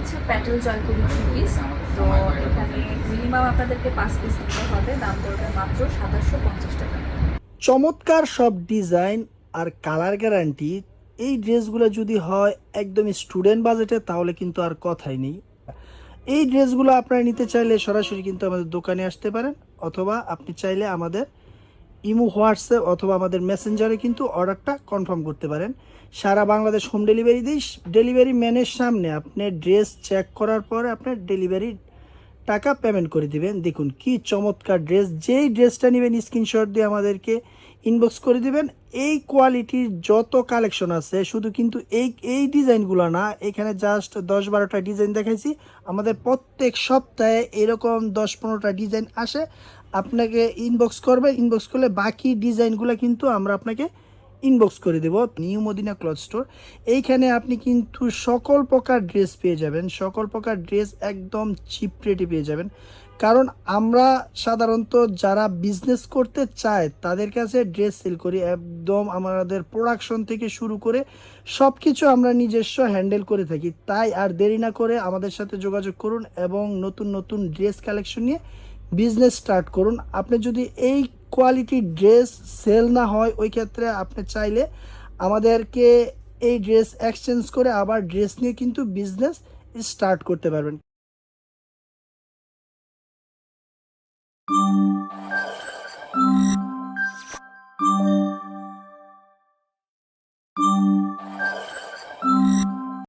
হচ্ছে প্যাটেল জয়পুরি 3 পিস। তো এখানে মিনিমাম আপনাদেরকে 5 পিস নিতে হবে, দাম পড়বে মাত্র 2750 টাকা। চমৎকার সব ডিজাইন আর কালার গ্যারান্টি। এই ড্রেসগুলো যদি হয় একদম স্টুডেন্ট বাজেটে তাহলে কিন্তু আর কথাই নেই। এই ড্রেসগুলো আপনারা নিতে চাইলে সরাসরি কিন্তু আমাদের দোকানে আসতে পারেন, অথবা আপনি চাইলে আমাদের ইমো, হোয়াটসঅ্যাপ অথবা আমাদের মেসেঞ্জারে কিন্তু অর্ডারটা কনফার্ম করতে পারেন। সারা বাংলাদেশ হোম ডেলিভারি দিই। ডেলিভারি ম্যানের সামনে আপনি ড্রেস চেক করার পরে আপনার ডেলিভারি টাকা পেমেন্ট করে দিবেন। দেখুন কি চমৎকার ড্রেস, যেই ড্রেসটা নেবেন স্ক্রিনশট দিয়ে আমাদেরকে ইনবক্স করে দিবেন। এই কোয়ালিটির যত কালেকশন আছে, শুধু কিন্তু এই ডিজাইনগুলো না, এখানে জাস্ট 10-12টা ডিজাইন দেখাইছি। আমাদের প্রত্যেক সপ্তাহে এরকম 10-15টা ডিজাইন আসে, আপনাকে ইনবক্স করবে। ইনবক্স করলে বাকি ডিজাইনগুলো কিন্তু আমরা আপনাকে ইনবক্স করে দেব। নিউ মদিনা ক্লথ স্টোর, এইখানে আপনি কিন্তু সকল প্রকার ড্রেস পেয়ে যাবেন। সকল প্রকার ড্রেস একদম চিপ রেটে পেয়ে যাবেন। কারণ আমরা সাধারণত যারা বিজনেস করতে চায় তাদের কাছে ড্রেস সেল করি। একদম আমাদের প্রোডাকশন থেকে শুরু করে সব কিছু আমরা নিজস্ব হ্যান্ডেল করে থাকি। তাই আর দেরি না করে আমাদের সাথে যোগাযোগ করুন এবং নতুন নতুন ড্রেস কালেকশন নিয়ে বিজনেস স্টার্ট করুন। আপনি যদি এই কোয়ালিটির ড্রেস সেল না হয়, ওই ক্ষেত্রে আপনি চাইলে আমাদেরকে এই ড্রেস এক্সচেঞ্জ করে আবার ড্রেস নিয়ে কিন্তু বিজনেস স্টার্ট করতে পারবেন।